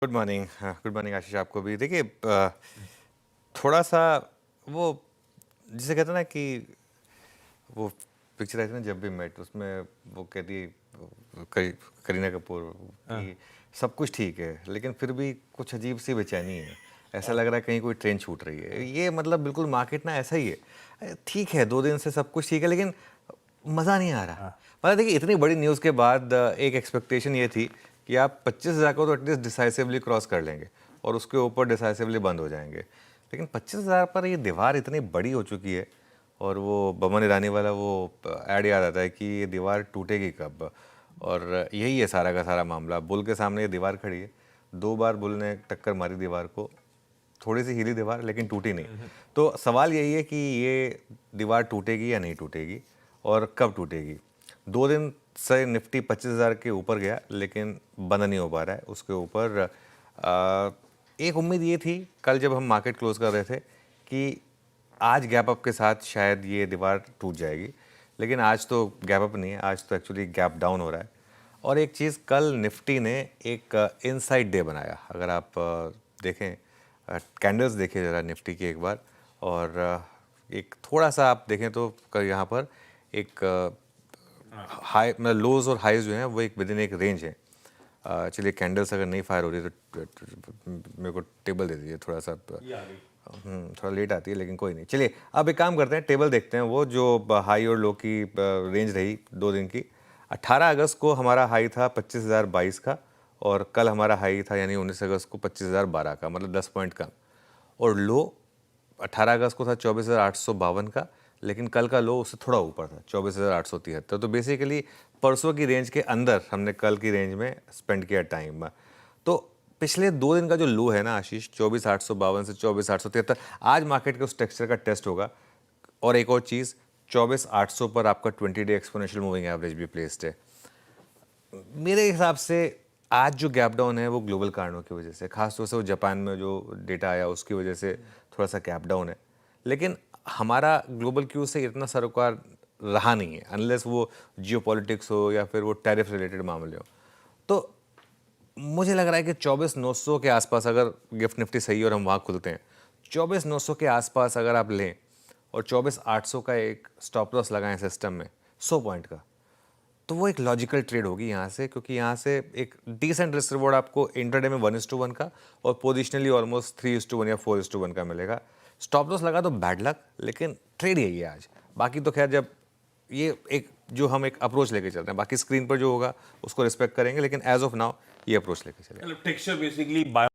Good morning. हाँ, good morning आशीष, आपको भी। देखिए, थोड़ा सा वो जिसे कहते हैं ना कि वो पिक्चर आई थी ना, जब भी मेट, उसमें वो कहती है करीना कपूर कि सब कुछ ठीक है लेकिन फिर भी कुछ अजीब सी बेचैनी है, ऐसा लग रहा है कहीं कोई ट्रेन छूट रही है। ये मतलब बिल्कुल मार्केट ना ऐसा ही है। ठीक है, 2 दिन से सब कुछ ठीक है लेकिन मज़ा नहीं आ रहा। मतलब देखिए, इतनी बड़ी न्यूज़ के बाद एक एक्सपेक्टेशन ये थी कि आप 25,000 को तो एटलीस्ट डिसाइसिवली क्रॉस कर लेंगे और उसके ऊपर डिसाइसिवली बंद हो जाएंगे। लेकिन 25,000 पर ये दीवार इतनी बड़ी हो चुकी है। और वो बमन ईरानी वाला वो ऐड याद आता है कि ये दीवार टूटेगी कब। और यही है सारा का सारा मामला। बुल के सामने ये दीवार खड़ी है, 2 बार बुल ने टक्कर मारी दीवार को, थोड़ी सी हिली दीवार लेकिन टूटी नहीं। तो सवाल यही है कि ये दीवार टूटेगी या नहीं टूटेगी और कब टूटेगी। 2 दिन से निफ्टी 25,000 के ऊपर गया लेकिन बंद नहीं हो पा रहा है उसके ऊपर। एक उम्मीद ये थी कल जब हम मार्केट क्लोज कर रहे थे कि आज गैप अप के साथ शायद ये दीवार टूट जाएगी, लेकिन आज तो गैप अप नहीं है, आज तो एक्चुअली गैप डाउन हो रहा है। और एक चीज़, कल निफ्टी ने एक इनसाइड डे बनाया। अगर आप देखें, कैंडल्स देखें ज़रा निफ्टी की एक बार, और एक थोड़ा सा आप देखें तो यहाँ पर एक हाई, मतलब लोज और हाईज जो हैं वो एक विद इन एक रेंज है। चलिए, कैंडल्स अगर नहीं फायर हो रही तो मेरे को टेबल दे दीजिए थोड़ा सा। थोड़ा लेट आती है लेकिन कोई नहीं। चलिए, अब एक काम करते हैं, टेबल देखते हैं वो जो हाई और लो की रेंज रही 2 दिन की। 18 अगस्त को हमारा हाई था 25,022 का, और कल हमारा हाई था यानी 19 अगस्त को 25,012 का, मतलब 10 पॉइंट कम। और लो 18 अगस्त को था 24,852 का, लेकिन कल का लो उससे थोड़ा ऊपर था 24,873। तो बेसिकली परसों की रेंज के अंदर हमने कल की रेंज में स्पेंड किया टाइम। तो पिछले 2 दिन का जो लो है ना आशीष, 24,852 से 24,873, आज मार्केट के उस टेक्सचर का टेस्ट होगा। और एक और चीज़, 24,800 पर आपका 20 डे एक्सपोनेंशियल मूविंग एवरेज भी प्लेस्ड है। मेरे हिसाब से आज जो गैप डाउन है वो ग्लोबल कारणों की वजह से, खासतौर से वो जापान में जो डेटा आया उसकी वजह से थोड़ा सा गैप डाउन है। लेकिन हमारा ग्लोबल क्यू से इतना सरोकार रहा नहीं है, अनलेस वो जियोपॉलिटिक्स हो या फिर वो टैरिफ रिलेटेड मामले हो। तो मुझे लग रहा है कि 24,900 के आसपास अगर गिफ्ट निफ्टी सही और हम वहाँ खुलते हैं, 24,900 के आसपास अगर आप लें और 24,800 का एक स्टॉप लॉस लगाएं सिस्टम में 100 पॉइंट का, तो वो एक लॉजिकल ट्रेड होगी यहाँ से, क्योंकि यहाँ से एक डिसेंट रिस्क रिवॉर्ड आपको इंटरडे में 1:1 का और पोजिशनली ऑलमोस्ट 3:1 या 4:1 का मिलेगा। स्टॉप लॉस लगा तो बैड लक, लेकिन ट्रेड यही है आज। बाकी तो खैर, जब ये एक जो हम एक अप्रोच लेके चल रहे हैं, बाकी स्क्रीन पर जो होगा उसको रिस्पेक्ट करेंगे, लेकिन एज ऑफ नाउ ये अप्रोच लेके चलेंगे। Texture basically